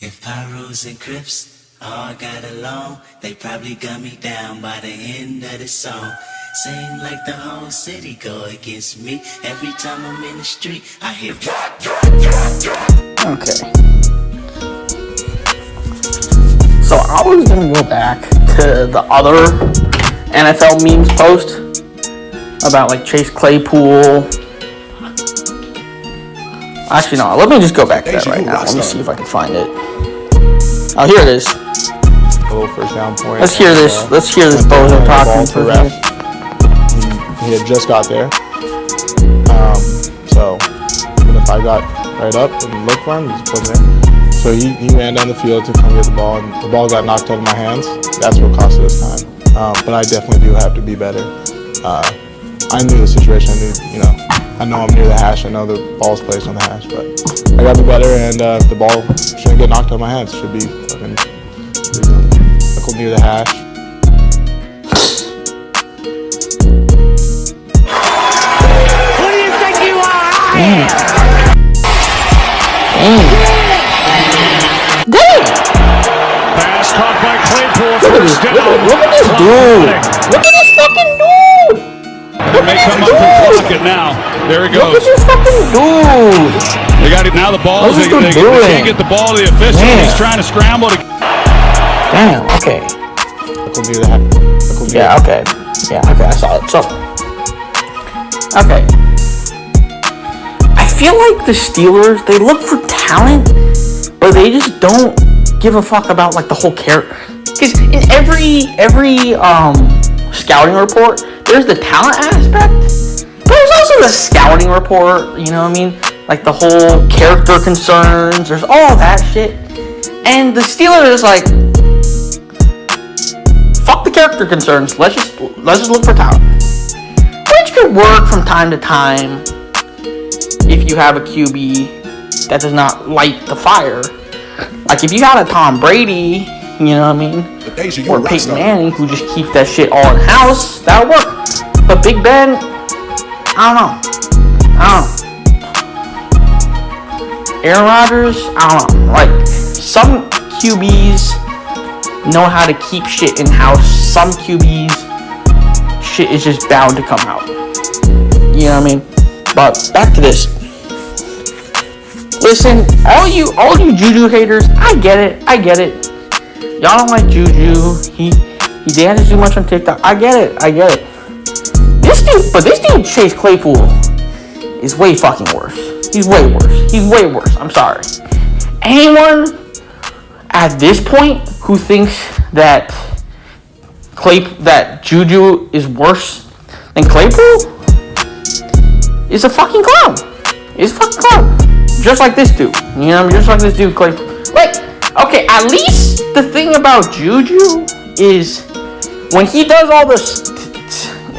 If Pyros and Crips all got along, they probably got me down by the end of the song. Seem like the whole city go against me. Every time I'm in the street, I hear drop, drop, drop, drop. Okay. So I was gonna go back to the other NFL memes post about like Chase Claypool. Actually, no. Let me just go back to that right now. Let me see if I can find it. Oh, here it is. A little first down point. Let's hear this. Let's hear this bozo talking for ref. He had just got there. So even if I got right up and looked for him, he just wasn't there. So he ran down the field to come get the ball, and the ball got knocked out of my hands. That's what cost us time. But I definitely do have to be better. I knew the situation. I know I'm near the hash. I know the ball's placed on the hash, but I got to be better, and the ball shouldn't get knocked out of my hands. It should be fucking near the hash. Who do you think you are? Damn. Pass caught by Claypool. Look at this dude. Look at this fucking dude. They may come up and block it now. There he goes. Look at this fucking dude. They got it now. The ball. What's this They dude doing? can't get the ball to the official. Damn. He's trying to scramble to. Damn. Okay. Near the hash. Yeah. Okay. Yeah. Okay. I saw it. So. Okay. I feel like the Steelers, they look for talent, but they just don't give a fuck about like the whole character. Because in every scouting report, there's the talent aspect, but there's also the scouting report. You know what I mean? Like the whole character concerns. There's all that shit, and the Steelers is like, fuck the character concerns. Let's just look for talent, which could work from time to time if you have a QB that does not light the fire. Like if you had a Tom Brady, you know what I mean, or Peyton Manning, who just keeps that shit all in house, that would work. But Big Ben, I don't know. Aaron Rodgers, I don't know. Like some QBs know how to keep shit in house. Some QBs, shit is just bound to come out. You know what I mean? But back to this. Listen, all you JUJU haters, I get it. Y'all don't like JUJU. He dances too much on TikTok. I get it. This dude Chase Claypool is way fucking worse. He's way worse. I'm sorry. Anyone at this point who thinks that JUJU is worse than Claypool is a fucking clown. Just like this dude. You know, just like this dude Claypool. Like, okay, at least the thing about JUJU is when he does all this,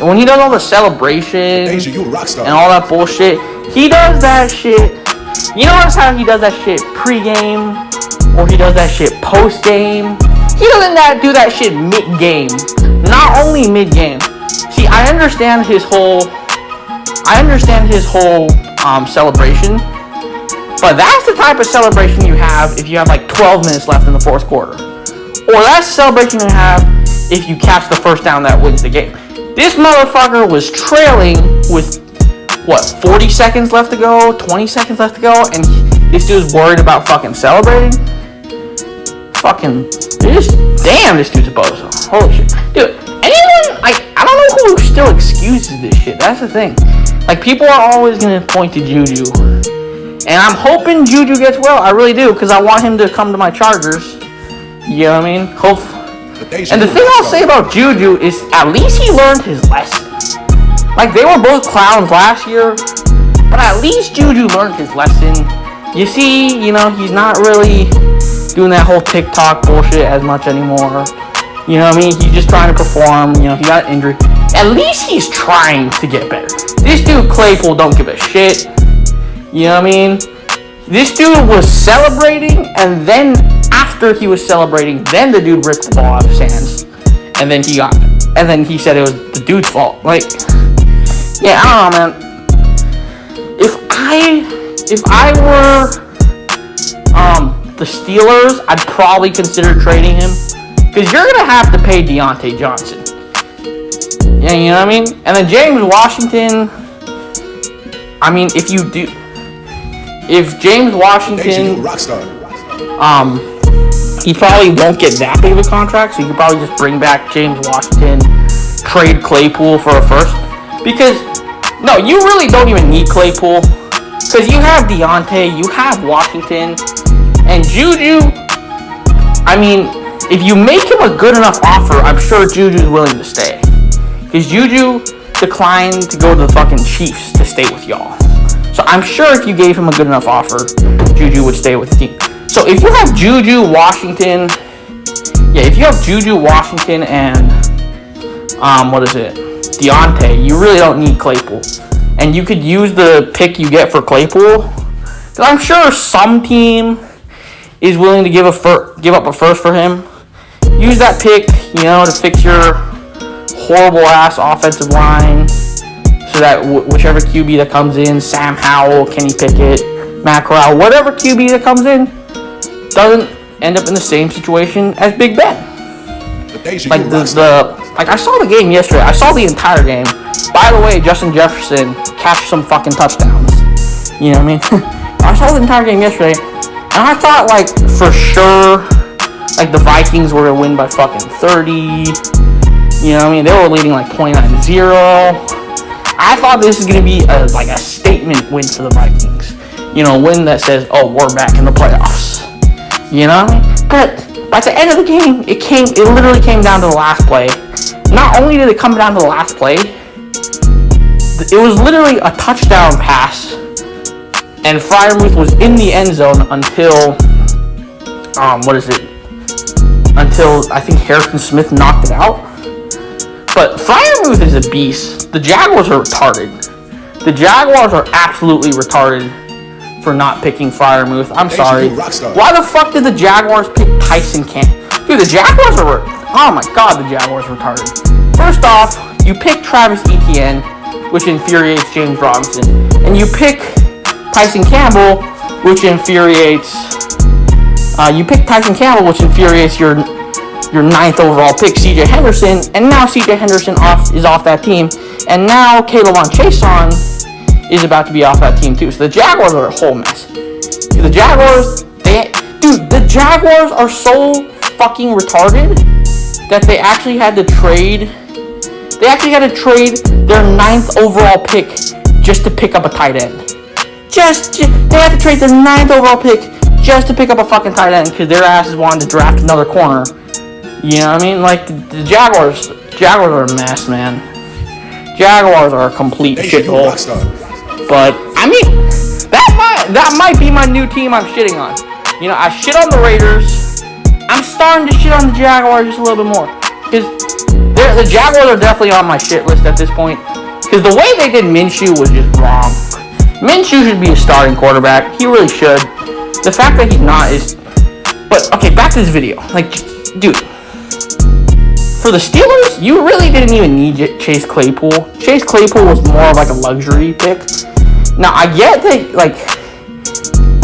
when he does all the celebration and all that bullshit, he does that shit. You notice how he does that shit pre-game, or he does that shit post-game. He doesn't do that shit mid-game. Not only mid-game. See, I understand his whole celebration, but that's the type of celebration you have if you have like 12 minutes left in the fourth quarter, or that's the celebration you have if you catch the first down that wins the game. This motherfucker was trailing with 40 seconds left to go, 20 seconds left to go, and this dude's worried about fucking celebrating. This dude's a bozo. Holy shit. Dude, I don't know who still excuses this shit. That's the thing. Like, people are always gonna point to JUJU. And I'm hoping JUJU gets well. I really do, because I want him to come to my Chargers. You know what I mean? And the thing I'll say about JUJU is at least he learned his lesson. Like, they were both clowns last year, but at least JUJU learned his lesson. You see, you know, he's not really doing that whole TikTok bullshit as much anymore. You know what I mean? He's just trying to perform. You know, he got injured. At least he's trying to get better. This dude Claypool don't give a shit. You know what I mean? This dude was celebrating, and then after he was celebrating, then the dude ripped the ball out of his hands, and then he said it was the dude's fault. Like, yeah, I don't know, man. If I were the Steelers, I'd probably consider trading him. Because you're going to have to pay Deontay Johnson. Yeah, you know what I mean? And then James Washington, I mean, if James Washington, he probably won't get that big of a contract, so you could probably just bring back James Washington, trade Claypool for a first. Because, no, you really don't even need Claypool. Because you have Deontay, you have Washington, and Juju, I mean, if you make him a good enough offer, I'm sure Juju's willing to stay. Because Juju declined to go to the fucking Chiefs to stay with y'all. So I'm sure if you gave him a good enough offer, Juju would stay with the team. So if you have Juju, Washington, and, Deontay, you really don't need Claypool. And you could use the pick you get for Claypool. Because I'm sure some team is willing to give up a first for him. Use that pick, to fix your horrible ass offensive line, so that whichever QB that comes in, Sam Howell, Kenny Pickett, Matt Corral, whatever QB that comes in, doesn't end up in the same situation as Big Ben. I saw the game yesterday. I saw the entire game. By the way, Justin Jefferson catch some fucking touchdowns. You know what I mean? I saw the entire game yesterday, and I thought, for sure, the Vikings were gonna win by fucking 30. You know what I mean? They were leading 29-0. I thought this was gonna be a statement win for the Vikings. A win that says, oh, we're back in the playoffs. You know what I mean? But by the end of the game, it literally came down to the last play. Not only did it come down to the last play, it was literally a touchdown pass, and Freiermuth was in the end zone until, until I think Harrison Smith knocked it out. But Freiermuth is a beast. The Jaguars are retarded. The Jaguars are absolutely retarded for not picking Freiermuth. I'm sorry. Why the fuck did the Jaguars pick Tyson Campbell? Dude, the Jaguars are... Oh my god, the Jaguars are retarded. First off, you pick Travis Etienne, which infuriates James Robinson. And you pick Tyson Campbell, which infuriates... your 9th overall pick, C.J. Henderson, and now C.J. Henderson is off that team, and now Caleb Chason is about to be off that team too. So the Jaguars are a whole mess. The Jaguars are so fucking retarded that they actually had to trade. They actually had to trade their 9th overall pick just to pick up a tight end. They had to trade their 9th overall pick just to pick up a fucking tight end because their asses wanted to draft another corner. You know what I mean? The Jaguars are a mess, man. Jaguars are a complete shithole. But I mean, that might be my new team I'm shitting on. I shit on the Raiders. I'm starting to shit on the Jaguars just a little bit more because the Jaguars are definitely on my shit list at this point. Because the way they did Minshew was just wrong. Minshew should be a starting quarterback. He really should. The fact that he's not is... But, okay, back to this video. Dude. For the Steelers, you really didn't even need Chase Claypool. Chase Claypool was more of a luxury pick. Now, I get that,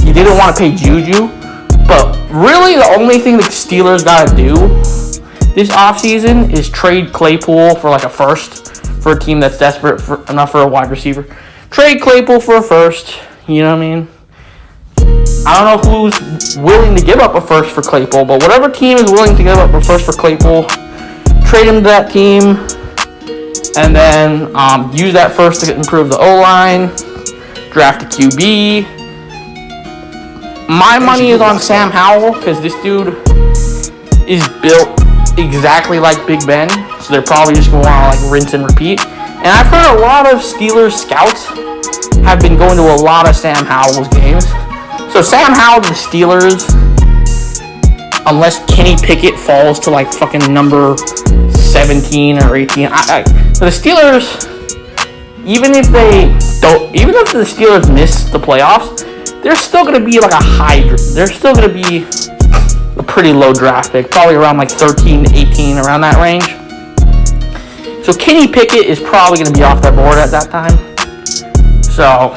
you didn't want to pay Juju. But really, the only thing the Steelers got to do this offseason is trade Claypool for, a first for a team that's desperate enough for a wide receiver. Trade Claypool for a first. You know what I mean? I don't know who's willing to give up a first for Claypool, but whatever team is willing to give up a first for Claypool, trade him to that team, and then use that first to improve the O-line, draft a QB. My money is on Sam Howell, because this dude is built exactly like Big Ben, so they're probably just going to want to rinse and repeat. And I've heard a lot of Steelers scouts have been going to a lot of Sam Howell's games. So Sam Howell to the Steelers, unless Kenny Pickett falls to fucking number 17 or 18, the Steelers, even if the Steelers miss the playoffs, they're still gonna be they're still gonna be a pretty low draft pick, probably around 13, 18, around that range. So Kenny Pickett is probably gonna be off their board at that time. So,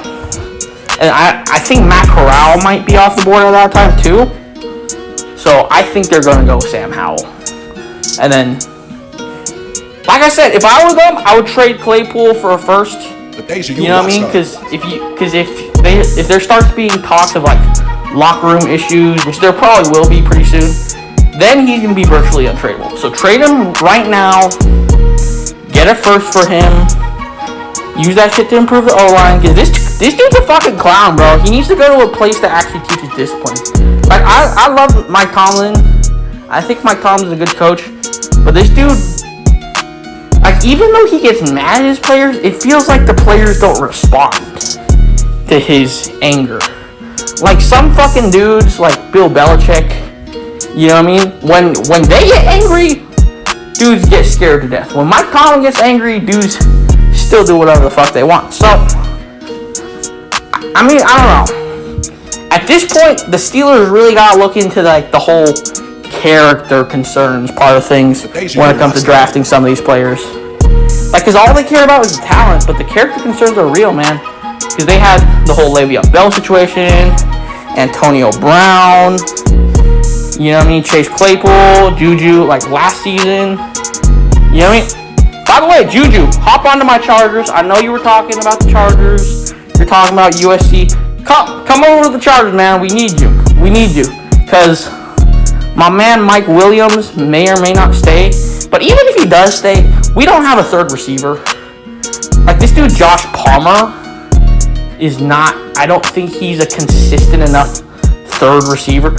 and I think Matt Corral might be off the board at that time too. So I think they're going to go Sam Howell. And then, like I said, if I were them, I would trade Claypool for a first. You know what I mean? Because if there starts being talks of like locker room issues, which there probably will be pretty soon, then he's going to be virtually untradeable. So trade him right now. Get a first for him. Use that shit to improve the O-line. Because this dude's a fucking clown, bro. He needs to go to a place that actually teaches discipline. Like, I love Mike Tomlin. I think Mike Tomlin's a good coach. But this dude, like, even though he gets mad at his players, it feels like the players don't respond to his anger. Like, some fucking dudes, like Bill Belichick, you know what I mean? When they get angry, dudes get scared to death. When Mike Tomlin gets angry, dudes still do whatever the fuck they want. So, I mean, I don't know. At this point, the Steelers really gotta look into like the whole character concerns part of things when it comes to drafting some of these players. Like, cause all they care about is the talent, but the character concerns are real, man. Cause they had the whole Le'Veon Bell situation, Antonio Brown, you know what I mean, Chase Claypool, JUJU, like last season. You know what I mean? By the way, JUJU, hop onto my Chargers. I know you were talking about the Chargers. You're talking about USC. Come over to the Chargers, man. We need you. We need you. Because my man Mike Williams may or may not stay. But even if he does stay, we don't have a third receiver. Like, this dude, Josh Palmer, is not... I don't think he's a consistent enough third receiver.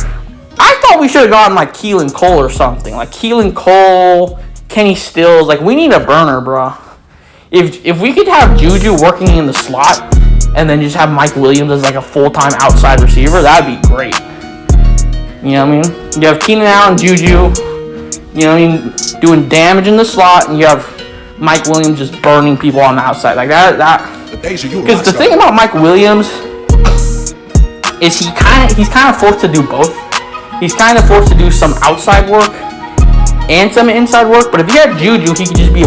I thought we should have gone, like, Keelan Cole or something. Like, Keelan Cole, Kenny Stills. Like, we need a burner, bro. If we could have JUJU working in the slot and then just have Mike Williams as, like, a full-time outside receiver, that'd be great. You know what I mean? You have Keenan Allen, JUJU, you know what I mean, doing damage in the slot, and you have Mike Williams just burning people on the outside. Like, because the thing about Mike Williams is he's kind of forced to do both. He's kind of forced to do some outside work and some inside work. But if you had JUJU, he could just be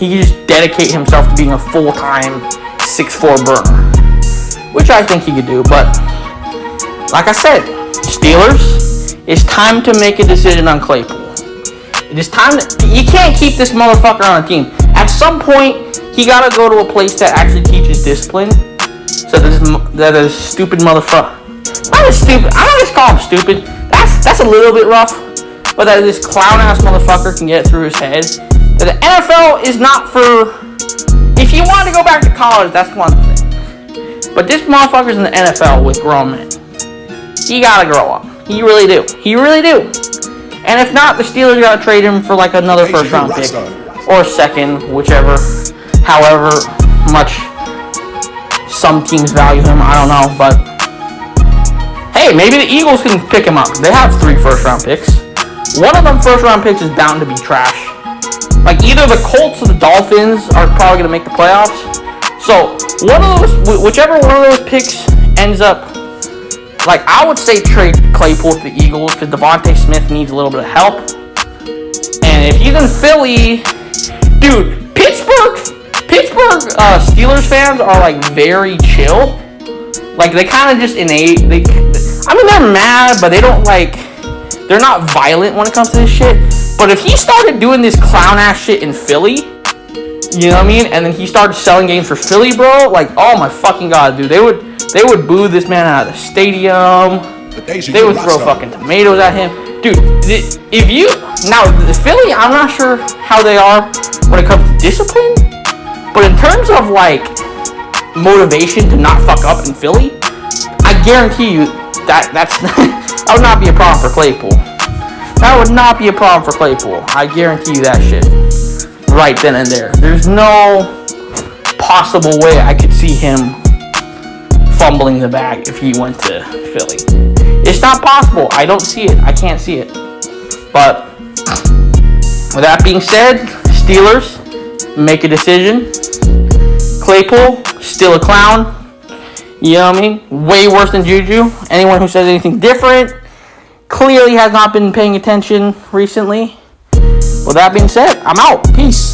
he could just dedicate himself to being a full-time 6'4" burner, which I think he could do. But like I said, Steelers, it's time to make a decision on Claypool. It is time you can't keep this motherfucker on a team. At some point, he gotta go to a place that actually teaches discipline. So that is stupid motherfucker. Not as stupid. I'm not just call him stupid. That's a little bit rough. But that this clown ass motherfucker can get through his head. That the NFL is not for. If you want to go back to college, that's one thing. But this motherfucker's in the NFL with grown men. He gotta grow up. He really do. He really do. And if not, the Steelers gotta trade him for like another first round pick or second, whichever, however much some teams value him. I don't know, but hey, maybe the Eagles can pick him up. They have 3 first round picks. One of them first round picks is bound to be trash. Like either the Colts or the Dolphins are probably gonna make the playoffs. So whichever one of those picks ends up. Like, I would say trade Claypool to the Eagles because Devontae Smith needs a little bit of help. And if he's in Philly, dude, Pittsburgh Steelers fans are, like, very chill. Like, they kind of just they're mad, but they don't, like, they're not violent when it comes to this shit. But if he started doing this clown-ass shit in Philly, you know what I mean? And then he started selling games for Philly, bro. Like, oh my fucking god, dude. They would boo this man out of the stadium. They would throw fucking tomatoes at him. Dude, the Philly, I'm not sure how they are when it comes to discipline. But in terms of, like, motivation to not fuck up in Philly, I guarantee you that would not be a problem for Claypool. That would not be a problem for Claypool. I guarantee you that shit. Right then and there. There's no possible way I could see him fumbling the bag if he went to Philly. It's not possible. I don't see it. I can't see it. But with that being said, Steelers make a decision. Claypool, still a clown. You know what I mean? Way worse than JUJU. Anyone who says anything different clearly has not been paying attention recently. With that being said, I'm out. Peace.